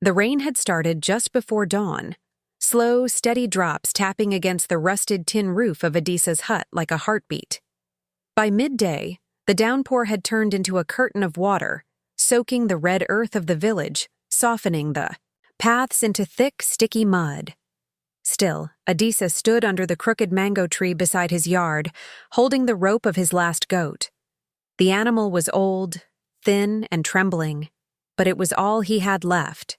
The rain had started just before dawn, slow, steady drops tapping against the rusted tin roof of Adisa's hut like a heartbeat. By midday, the downpour had turned into a curtain of water, soaking the red earth of the village, softening the paths into thick, sticky mud. Still, Adisa stood under the crooked mango tree beside his yard, holding the rope of his last goat. The animal was old, thin, and trembling, but it was all he had left.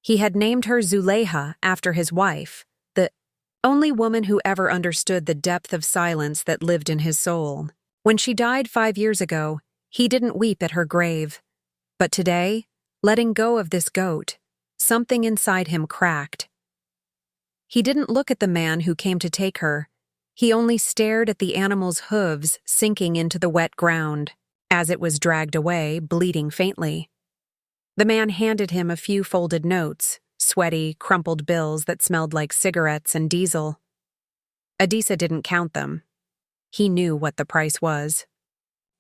He had named her Zuleha after his wife, the only woman who ever understood the depth of silence that lived in his soul. When she died 5 years ago, he didn't weep at her grave. But today, letting go of this goat, something inside him cracked. He didn't look at the man who came to take her. He only stared at the animal's hooves sinking into the wet ground as it was dragged away, bleeding faintly. The man handed him a few folded notes, sweaty, crumpled bills that smelled like cigarettes and diesel. Adisa didn't count them. He knew what the price was.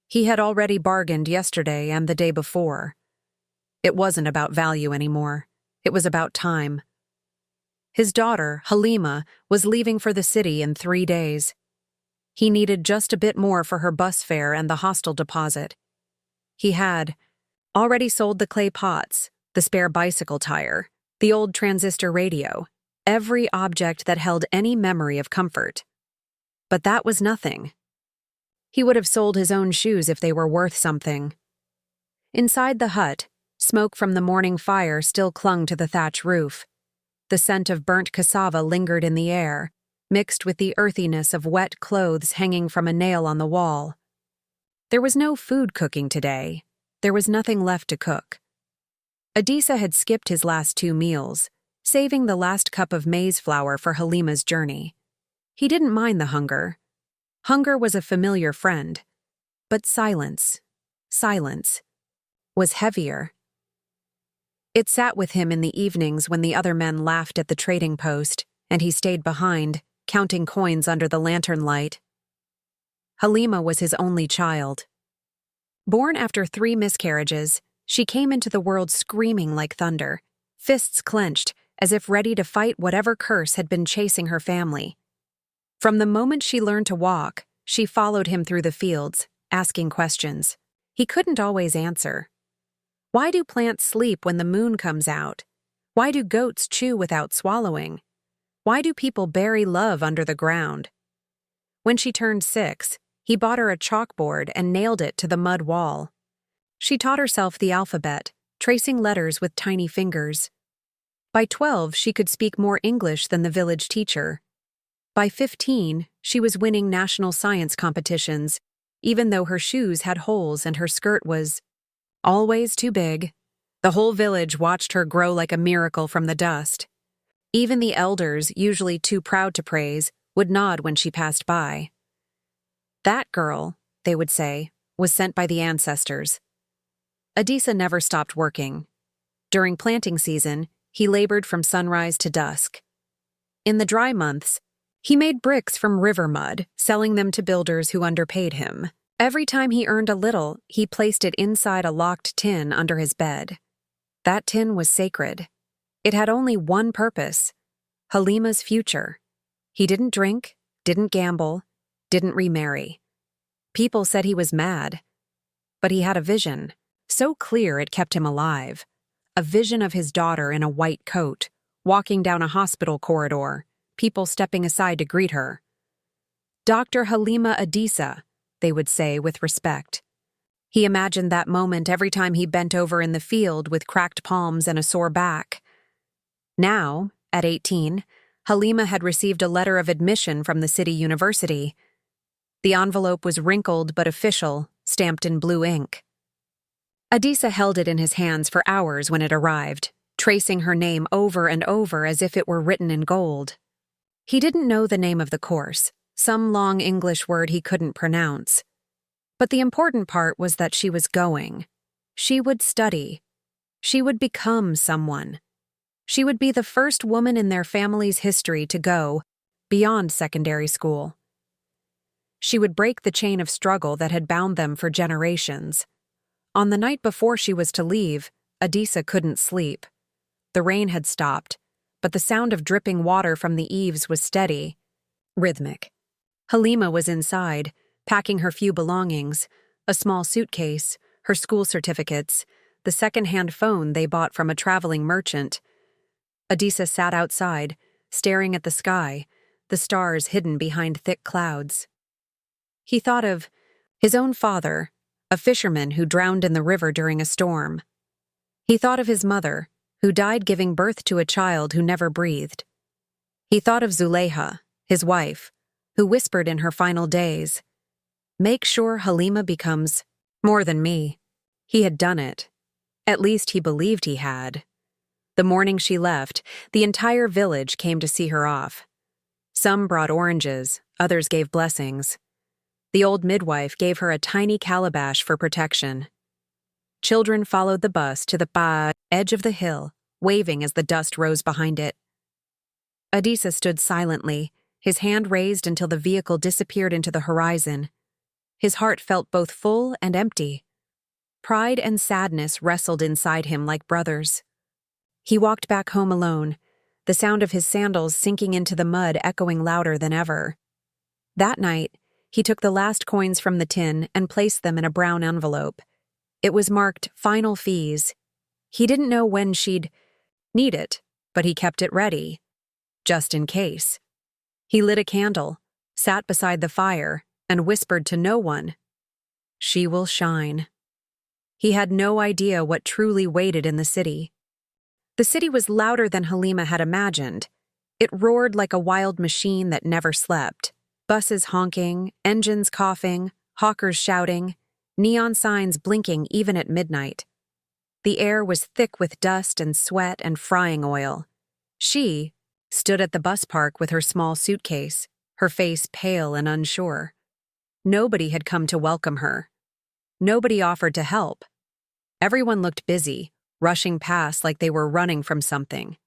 He had already bargained yesterday and the day before. It wasn't about value anymore. It was about time. His daughter, Halima, was leaving for the city in 3 days. He needed just a bit more for her bus fare and the hostel deposit. He had already sold the clay pots, the spare bicycle tire, the old transistor radio, every object that held any memory of comfort. But that was nothing. He would have sold his own shoes if they were worth something. Inside the hut, smoke from the morning fire still clung to the thatch roof. The scent of burnt cassava lingered in the air, mixed with the earthiness of wet clothes hanging from a nail on the wall. There was no food cooking today. There was nothing left to cook. Adisa had skipped his last 2 meals, saving the last cup of maize flour for Halima's journey. He didn't mind the hunger. Hunger was a familiar friend. But silence was heavier. It sat with him in the evenings when the other men laughed at the trading post, and he stayed behind, counting coins under the lantern light. Halima was his only child. Born after 3 miscarriages, she came into the world screaming like thunder, fists clenched, as if ready to fight whatever curse had been chasing her family. From the moment she learned to walk, she followed him through the fields, asking questions. He couldn't always answer. Why do plants sleep when the moon comes out? Why do goats chew without swallowing? Why do people bury love under the ground? When she turned 6, he bought her a chalkboard and nailed it to the mud wall. She taught herself the alphabet, tracing letters with tiny fingers. By 12, she could speak more English than the village teacher. By 15, she was winning national science competitions, even though her shoes had holes and her skirt was always too big. The whole village watched her grow like a miracle from the dust. Even the elders, usually too proud to praise, would nod when she passed by. That girl, they would say, was sent by the ancestors. Adisa never stopped working. During planting season, he labored from sunrise to dusk. In the dry months, he made bricks from river mud, selling them to builders who underpaid him. Every time he earned a little, he placed it inside a locked tin under his bed. That tin was sacred. It had only one purpose: Halima's future. He didn't drink, didn't gamble, didn't remarry. People said he was mad. But he had a vision, so clear it kept him alive. A vision of his daughter in a white coat, walking down a hospital corridor, people stepping aside to greet her. Dr. Halima Adisa, they would say with respect. He imagined that moment every time he bent over in the field with cracked palms and a sore back. Now, at 18, Halima had received a letter of admission from the city university. The envelope was wrinkled but official, stamped in blue ink. Adisa held it in his hands for hours when it arrived, tracing her name over and over as if it were written in gold. He didn't know the name of the course, some long English word he couldn't pronounce. But the important part was that she was going. She would study. She would become someone. She would be the first woman in their family's history to go beyond secondary school. She would break the chain of struggle that had bound them for generations. On the night before she was to leave, Adisa couldn't sleep. The rain had stopped, but the sound of dripping water from the eaves was steady, rhythmic. Halima was inside, packing her few belongings, a small suitcase, her school certificates, the second-hand phone they bought from a traveling merchant. Adisa sat outside, staring at the sky, the stars hidden behind thick clouds. He thought of his own father, a fisherman who drowned in the river during a storm. He thought of his mother, who died giving birth to a child who never breathed. He thought of Zuleyha, his wife, who whispered in her final days, "Make sure Halima becomes more than me." He had done it. At least he believed he had. The morning she left, the entire village came to see her off. Some brought oranges, others gave blessings. The old midwife gave her a tiny calabash for protection. Children followed the bus to the edge of the hill, waving as the dust rose behind it. Adisa stood silently, his hand raised until the vehicle disappeared into the horizon. His heart felt both full and empty. Pride and sadness wrestled inside him like brothers. He walked back home alone, the sound of his sandals sinking into the mud echoing louder than ever. That night, he took the last coins from the tin and placed them in a brown envelope. It was marked "Final Fees." He didn't know when she'd need it, but he kept it ready, just in case. He lit a candle, sat beside the fire, and whispered to no one, "She will shine." He had no idea what truly waited in the city. The city was louder than Halima had imagined. It roared like a wild machine that never slept. Buses honking, engines coughing, hawkers shouting, neon signs blinking even at midnight. The air was thick with dust and sweat and frying oil. She stood at the bus park with her small suitcase, her face pale and unsure. Nobody had come to welcome her. Nobody offered to help. Everyone looked busy, rushing past like they were running from something.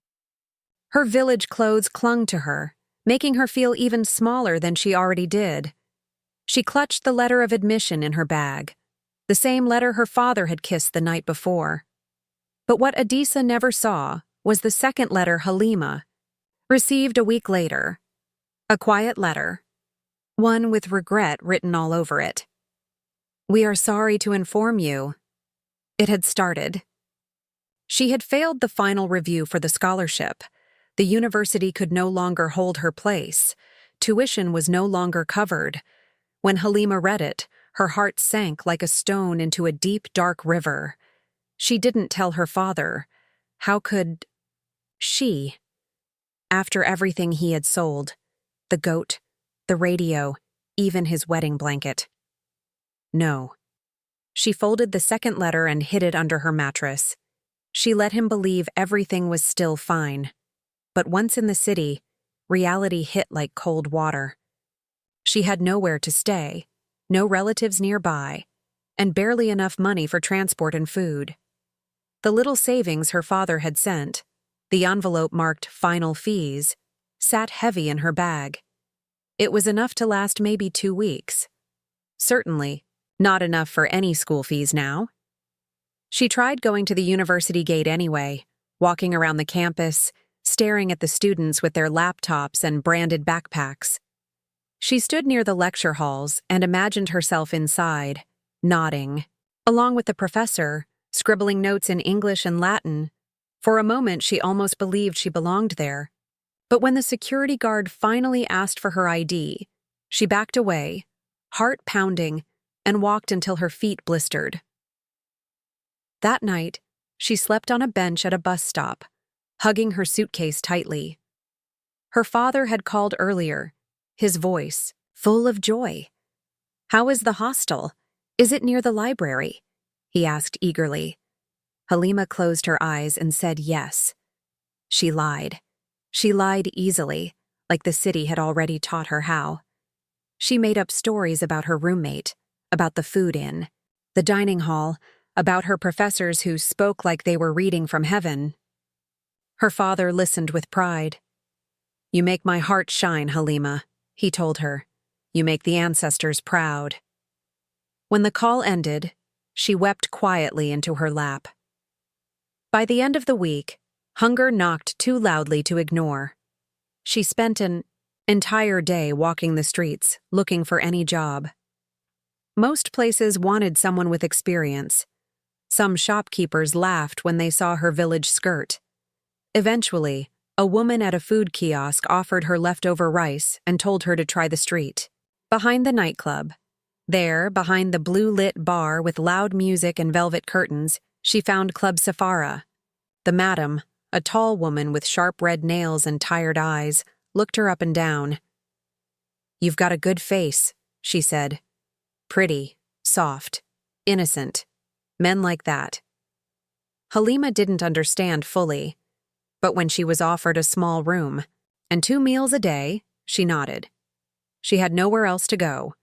Her village clothes clung to her, making her feel even smaller than she already did. She clutched the letter of admission in her bag, the same letter her father had kissed the night before. But what Adisa never saw was the second letter Halima received a week later. A quiet letter, one with regret written all over it. "We are sorry to inform you," it had started. She had failed the final review for the scholarship. The university could no longer hold her place. Tuition was no longer covered. When Halima read it, her heart sank like a stone into a deep, dark river. She didn't tell her father. How could she? After everything he had sold, the goat, the radio, even his wedding blanket. No. She folded the second letter and hid it under her mattress. She let him believe everything was still fine. But once in the city, reality hit like cold water. She had nowhere to stay, no relatives nearby, and barely enough money for transport and food. The little savings her father had sent, the envelope marked "Final Fees," sat heavy in her bag. It was enough to last maybe 2 weeks. Certainly, not enough for any school fees now. She tried going to the university gate anyway, walking around the campus, staring at the students with their laptops and branded backpacks. She stood near the lecture halls and imagined herself inside, nodding, along with the professor, scribbling notes in English and Latin. For a moment, she almost believed she belonged there. But when the security guard finally asked for her ID, she backed away, heart pounding, and walked until her feet blistered. That night, she slept on a bench at a bus stop, hugging her suitcase tightly. Her father had called earlier, his voice full of joy. "How is the hostel? Is it near the library?" he asked eagerly. Halima closed her eyes and said yes. She lied. She lied easily, like the city had already taught her how. She made up stories about her roommate, about the food inn, the dining hall, about her professors who spoke like they were reading from heaven. Her father listened with pride. "You make my heart shine, Halima," he told her. "You make the ancestors proud." When the call ended, she wept quietly into her lap. By the end of the week, Hunger knocked too loudly to ignore. She spent an entire day walking the streets, looking for any job. Most places wanted someone with experience. Some shopkeepers laughed when they saw her village skirt. Eventually, a woman at a food kiosk offered her leftover rice and told her to try the street. Behind the nightclub, there, behind the blue-lit bar with loud music and velvet curtains, she found Club Safara. The madam, a tall woman with sharp red nails and tired eyes, looked her up and down. "You've got a good face," she said. "Pretty, soft, innocent. Men like that." Halima didn't understand fully, but when she was offered a small room and 2 meals a day, she nodded. She had nowhere else to go.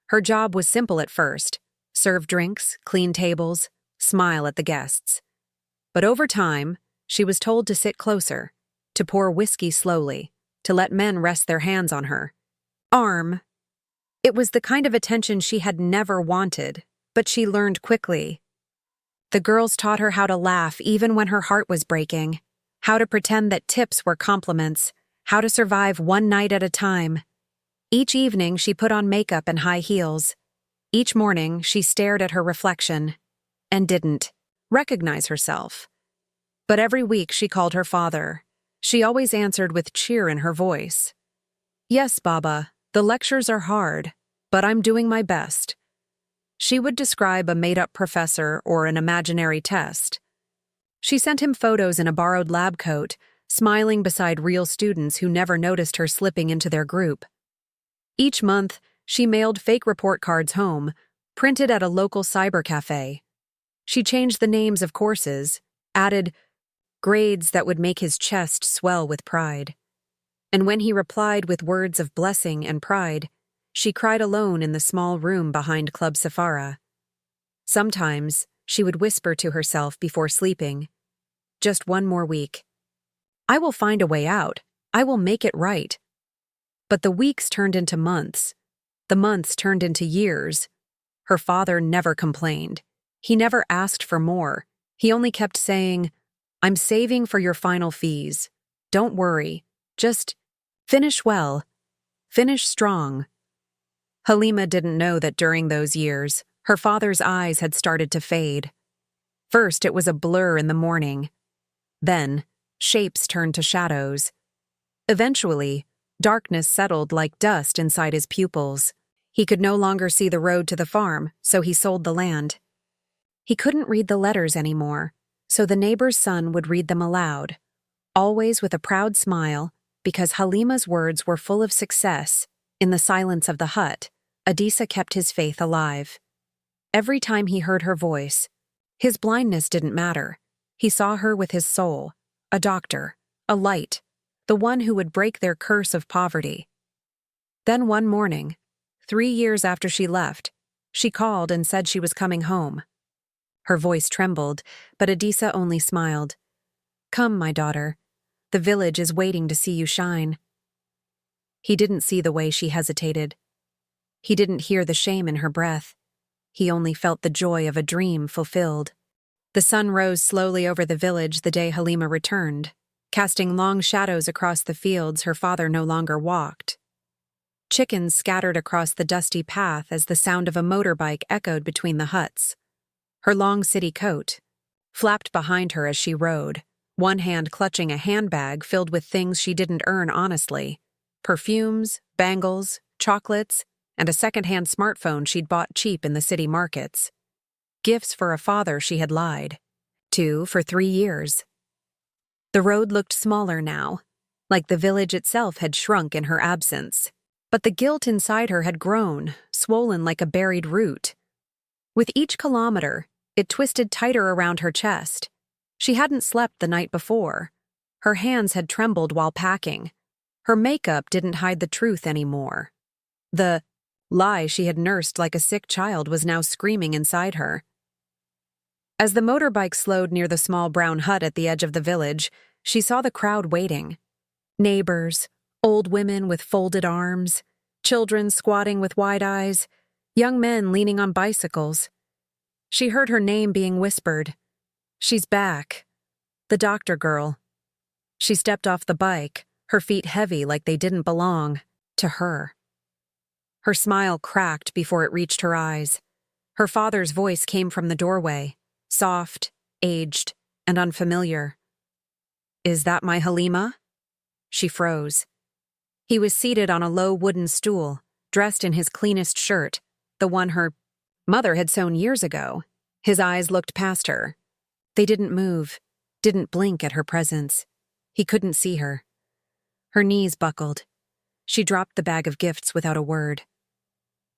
Her job was simple at first: serve drinks, clean tables, smile at the guests. But over time, she was told to sit closer, to pour whiskey slowly, to let men rest their hands on her arm. It was the kind of attention she had never wanted, but she learned quickly. The girls taught her how to laugh even when her heart was breaking, how to pretend that tips were compliments, how to survive one night at a time. Each evening she put on makeup and high heels. Each morning she stared at her reflection and didn't recognize herself. But every week she called her father. She always answered with cheer in her voice. "Yes, Baba, the lectures are hard, but I'm doing my best." She would describe a made-up professor or an imaginary test. She sent him photos in a borrowed lab coat, smiling beside real students who never noticed her slipping into their group. Each month, she mailed fake report cards home, printed at a local cyber cafe. She changed the names of courses, added grades that would make his chest swell with pride. And when he replied with words of blessing and pride, she cried alone in the small room behind Club Safara. Sometimes, she would whisper to herself before sleeping, "Just one more week. I will find a way out. I will make it right." But the weeks turned into months. The months turned into years. Her father never complained. He never asked for more. He only kept saying, "I'm saving for your final fees. Don't worry. Just finish well. Finish strong." Halima didn't know that during those years, her father's eyes had started to fade. First, it was a blur in the morning. Then, shapes turned to shadows. Eventually, darkness settled like dust inside his pupils. He could no longer see the road to the farm, so he sold the land. He couldn't read the letters anymore, so the neighbor's son would read them aloud, always with a proud smile, because Halima's words were full of success. In the silence of the hut, Adisa kept his faith alive. Every time he heard her voice, his blindness didn't matter. He saw her with his soul, a doctor, a light, the one who would break their curse of poverty. Then one morning, 3 years after she left, she called and said she was coming home. Her voice trembled, but Adisa only smiled. "Come, my daughter. The village is waiting to see you shine." He didn't see the way she hesitated. He didn't hear the shame in her breath. He only felt the joy of a dream fulfilled. The sun rose slowly over the village the day Halima returned, casting long shadows across the fields her father no longer walked. Chickens scattered across the dusty path as the sound of a motorbike echoed between the huts. Her long city coat flapped behind her as she rode, one hand clutching a handbag filled with things she didn't earn honestly: perfumes, bangles, chocolates, and a second-hand smartphone she'd bought cheap in the city markets. Gifts for a father she had lied to for 3 years. The road looked smaller now, like the village itself had shrunk in her absence. But the guilt inside her had grown, swollen like a buried root. With each kilometer, it twisted tighter around her chest. She hadn't slept the night before. Her hands had trembled while packing. Her makeup didn't hide the truth anymore. The lie she had nursed like a sick child was now screaming inside her. As the motorbike slowed near the small brown hut at the edge of the village, she saw the crowd waiting. Neighbors, old women with folded arms, children squatting with wide eyes, young men leaning on bicycles. She heard her name being whispered. "She's back. The doctor girl. She stepped off the bike, her feet heavy like they didn't belong to her. Her smile cracked before it reached her eyes. Her father's voice came from the doorway, soft, aged, and unfamiliar. "Is that my Halima?" She froze. He was seated on a low wooden stool, dressed in his cleanest shirt, the one her mother had sewn years ago. His eyes looked past her. They didn't move, didn't blink at her presence. He couldn't see her. Her knees buckled. She dropped the bag of gifts without a word.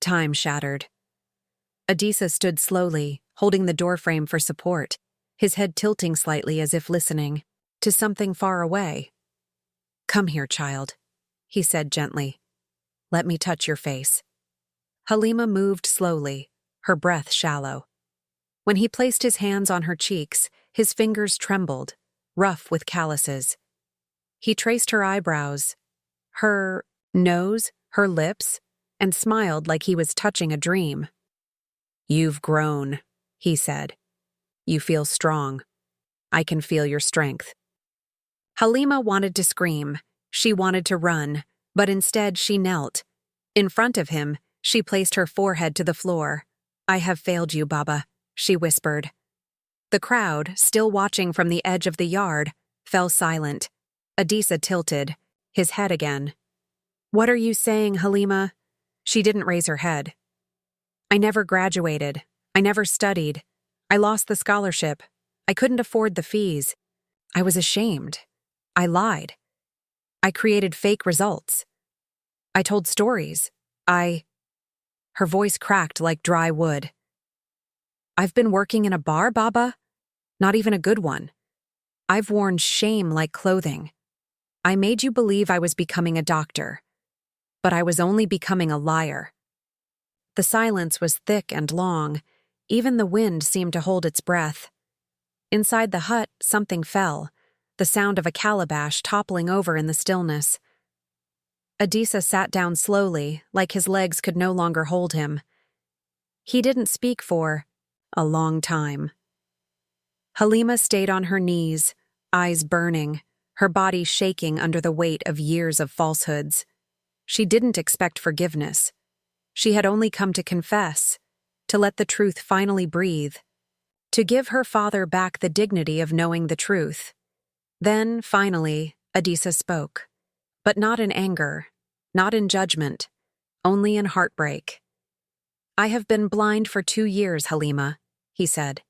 Time shattered. Adisa stood slowly, holding the doorframe for support, his head tilting slightly as if listening to something far away. "Come here, child," he said gently. "Let me touch your face." Halima moved slowly, her breath shallow. When he placed his hands on her cheeks, his fingers trembled, rough with calluses. He traced her eyebrows, her nose, her lips, and smiled like he was touching a dream. "You've grown," he said. "You feel strong. I can feel your strength." Halima wanted to scream. She wanted to run, but instead she knelt. In front of him, she placed her forehead to the floor. "I have failed you, Baba," she whispered. The crowd, still watching from the edge of the yard, fell silent. Adisa tilted, his head again. "What are you saying, Halima?" She didn't raise her head. "I never graduated. I never studied. I lost the scholarship. I couldn't afford the fees. I was ashamed. I lied. I created fake results. I told stories. Her voice cracked like dry wood. "I've been working in a bar, Baba? Not even a good one. I've worn shame like clothing. I made you believe I was becoming a doctor. But I was only becoming a liar." The silence was thick and long. Even the wind seemed to hold its breath. Inside the hut, something fell, the sound of a calabash toppling over in the stillness. Adisa sat down slowly, like his legs could no longer hold him. He didn't speak for a long time. Halima stayed on her knees, eyes burning, her body shaking under the weight of years of falsehoods. She didn't expect forgiveness. She had only come to confess, to let the truth finally breathe, to give her father back the dignity of knowing the truth. Then, finally, Adisa spoke. But not in anger, not in judgment, only in heartbreak. "I have been blind for 2 years, Halima," he said.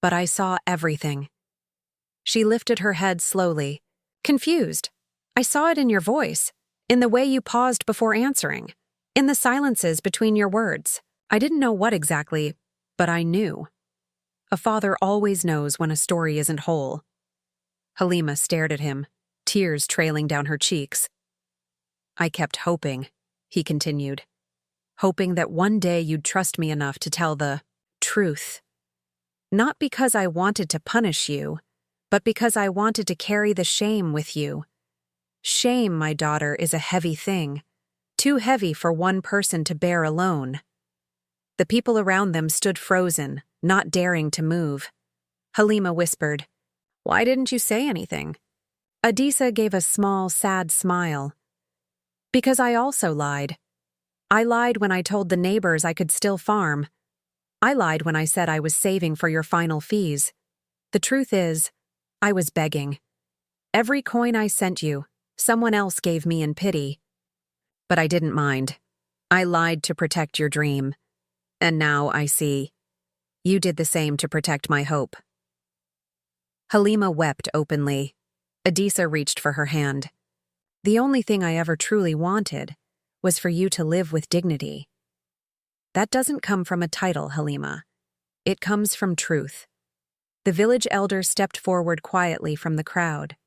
"But I saw everything." She lifted her head slowly, confused. "I saw it in your voice, in the way you paused before answering, in the silences between your words. I didn't know what exactly, but I knew. A father always knows when a story isn't whole." Halima stared at him, tears trailing down her cheeks. "I kept hoping," he continued. "Hoping that one day you'd trust me enough to tell the truth. Not because I wanted to punish you, but because I wanted to carry the shame with you. Shame, my daughter, is a heavy thing, too heavy for one person to bear alone." The people around them stood frozen, not daring to move. Halima whispered, "Why didn't you say anything?" Adisa gave a small, sad smile. "Because I also lied. I lied when I told the neighbors I could still farm. I lied when I said I was saving for your final fees. The truth is, I was begging. Every coin I sent you, someone else gave me in pity. But I didn't mind. I lied to protect your dream. And now I see. You did the same to protect my hope." Halima wept openly. Adisa reached for her hand. "The only thing I ever truly wanted was for you to live with dignity. That doesn't come from a title, Halima. It comes from truth." The village elder stepped forward quietly from the crowd.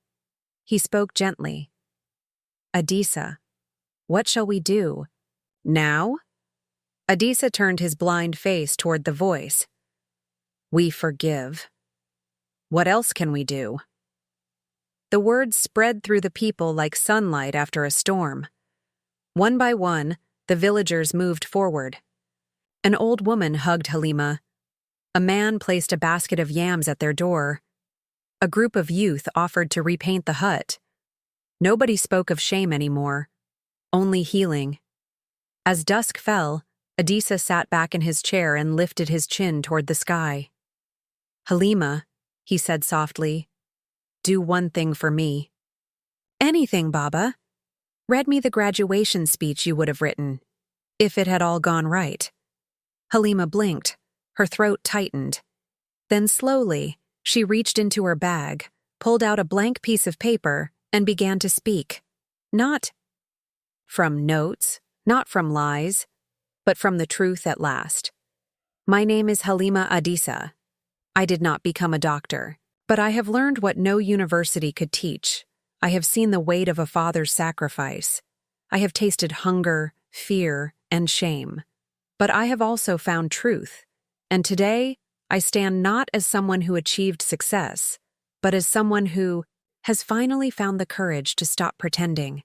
He spoke gently. "Adisa, what shall we do? Now?" Adisa turned his blind face toward the voice. "We forgive. What else can we do?" The words spread through the people like sunlight after a storm. One by one, the villagers moved forward. An old woman hugged Halima. A man placed a basket of yams at their door. A group of youth offered to repaint the hut. Nobody spoke of shame anymore, only healing. As dusk fell, Adisa sat back in his chair and lifted his chin toward the sky. "Halima," he said softly, "do one thing for me." "Anything, Baba." "Read me the graduation speech you would have written, if it had all gone right." Halima blinked, her throat tightened. Then slowly, she reached into her bag, pulled out a blank piece of paper, and began to speak. Not from notes, not from lies, but from the truth at last. "My name is Halima Adisa. I did not become a doctor, but I have learned what no university could teach. I have seen the weight of a father's sacrifice. I have tasted hunger, fear, and shame. But I have also found truth, and today I stand not as someone who achieved success, but as someone who has finally found the courage to stop pretending.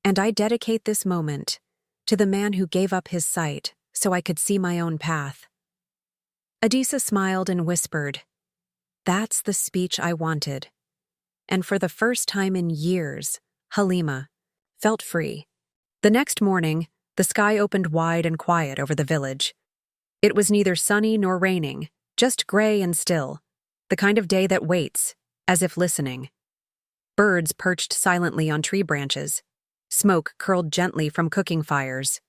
And I dedicate this moment to the man who gave up his sight so I could see my own path." Adisa smiled and whispered, "That's the speech I wanted." And for the first time in years, Halima felt free. The next morning, the sky opened wide and quiet over the village. It was neither sunny nor raining, just gray and still, the kind of day that waits, as if listening. Birds perched silently on tree branches. Smoke curled gently from cooking fires.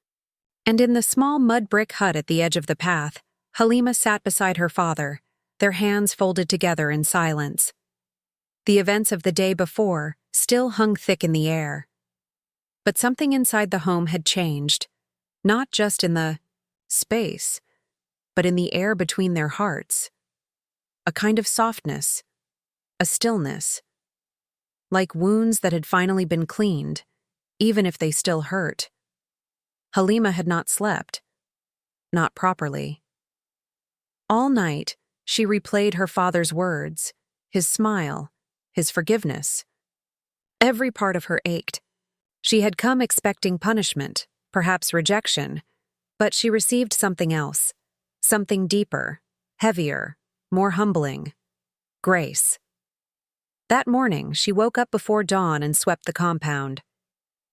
And in the small mud brick hut at the edge of the path, Halima sat beside her father, their hands folded together in silence. The events of the day before still hung thick in the air. But something inside the home had changed, not just in the space, but in the air between their hearts. A kind of softness, a stillness, like wounds that had finally been cleaned, even if they still hurt. Halima had not slept, not properly. All night, she replayed her father's words, his smile, his forgiveness. Every part of her ached. She had come expecting punishment, perhaps rejection, but she received something else, something deeper, heavier, more humbling: grace. That morning, she woke up before dawn and swept the compound.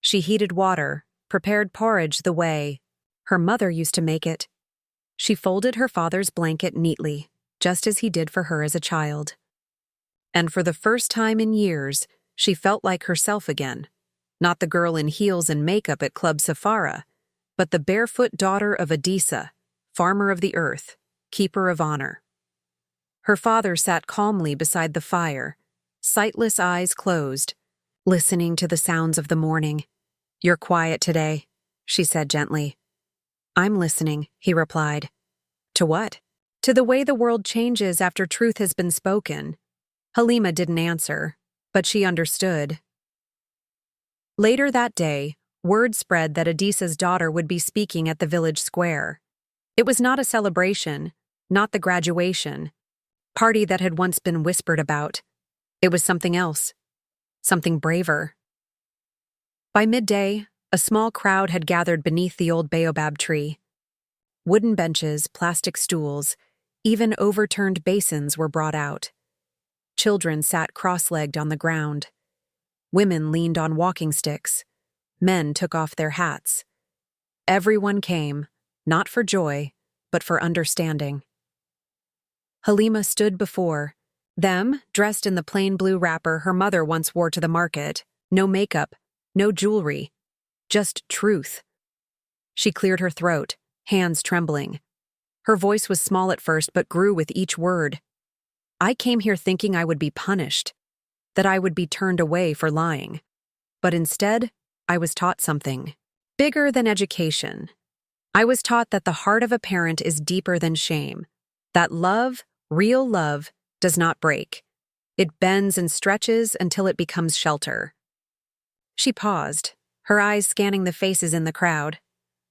She heated water, prepared porridge the way her mother used to make it. She folded her father's blanket neatly, just as he did for her as a child. And for the first time in years, she felt like herself again. Not the girl in heels and makeup at Club Safara, but the barefoot daughter of Adisa, farmer of the earth, keeper of honor. Her father sat calmly beside the fire, sightless eyes closed, listening to the sounds of the morning. "You're quiet today," she said gently. "I'm listening," he replied. "To what?" "To the way the world changes after truth has been spoken." Halima didn't answer, but she understood. Later that day, word spread that Adisa's daughter would be speaking at the village square. It was not a celebration, not the graduation party that had once been whispered about. It was something else, something braver. By midday, a small crowd had gathered beneath the old baobab tree. Wooden benches, plastic stools, even overturned basins were brought out. Children sat cross-legged on the ground. Women leaned on walking sticks. Men took off their hats. Everyone came, not for joy, but for understanding. Halima stood before them, dressed in the plain blue wrapper her mother once wore to the market. No makeup, no jewelry, just truth. She cleared her throat, hands trembling. Her voice was small at first but grew with each word. "I came here thinking I would be punished, that I would be turned away for lying. But instead, I was taught something bigger than education. I was taught that the heart of a parent is deeper than shame, that love, real love, does not break. It bends and stretches until it becomes shelter." She paused, her eyes scanning the faces in the crowd,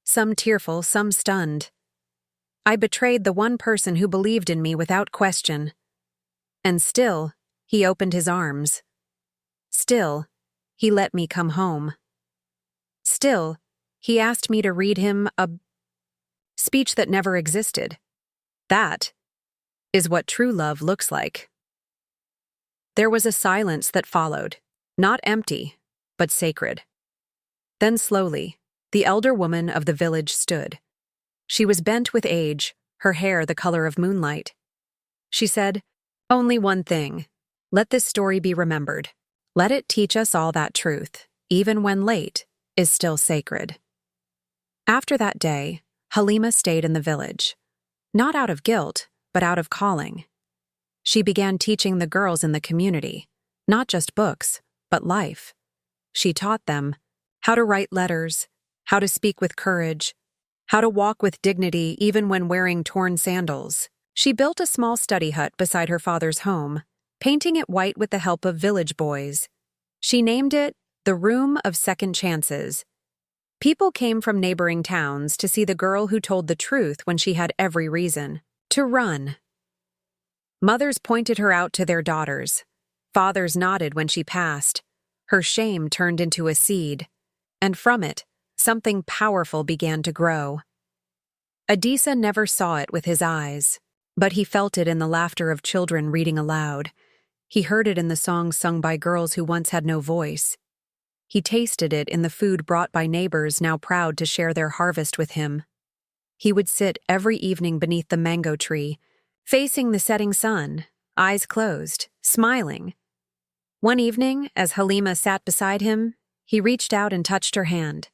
some tearful, some stunned. "I betrayed the one person who believed in me without question. And still, he opened his arms. Still, he let me come home. Still, he asked me to read him a speech that never existed. That is what true love looks like." There was a silence that followed, not empty, but sacred. Then slowly, the elder woman of the village stood. She was bent with age, her hair the color of moonlight. She said, "Only one thing. Let this story be remembered. Let it teach us all that truth, even when late, is still sacred." After that day, Halima stayed in the village. Not out of guilt, but out of calling. She began teaching the girls in the community, not just books, but life. She taught them how to write letters, how to speak with courage, how to walk with dignity even when wearing torn sandals. She built a small study hut beside her father's home, painting it white with the help of village boys. She named it the Room of Second Chances. People came from neighboring towns to see the girl who told the truth when she had every reason to run. Mothers pointed her out to their daughters. Fathers nodded when she passed. Her shame turned into a seed, and from it, something powerful began to grow. Adisa never saw it with his eyes, but he felt it in the laughter of children reading aloud. He heard it in the songs sung by girls who once had no voice. He tasted it in the food brought by neighbors now proud to share their harvest with him. He would sit every evening beneath the mango tree, facing the setting sun, eyes closed, smiling. One evening, as Halima sat beside him, he reached out and touched her hand.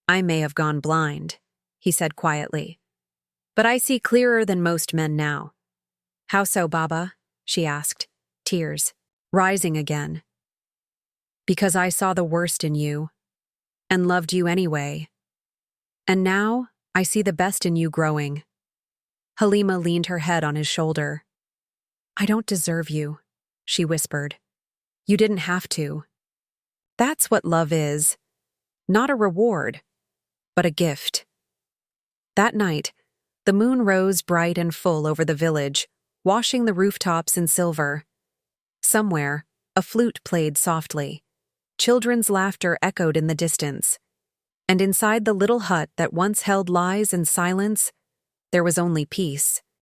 "I may have gone blind," he said quietly, "but I see clearer than most men now." "How so, Baba?" she asked, tears rising again. "Because I saw the worst in you, and loved you anyway. And now I see the best in you growing." Halima leaned her head on his shoulder. "I don't deserve you," she whispered. "You didn't have to. That's what love is. Not a reward, but a gift." That night, the moon rose bright and full over the village, washing the rooftops in silver. Somewhere, a flute played softly. Children's laughter echoed in the distance. And inside the little hut that once held lies and silence, there was only peace.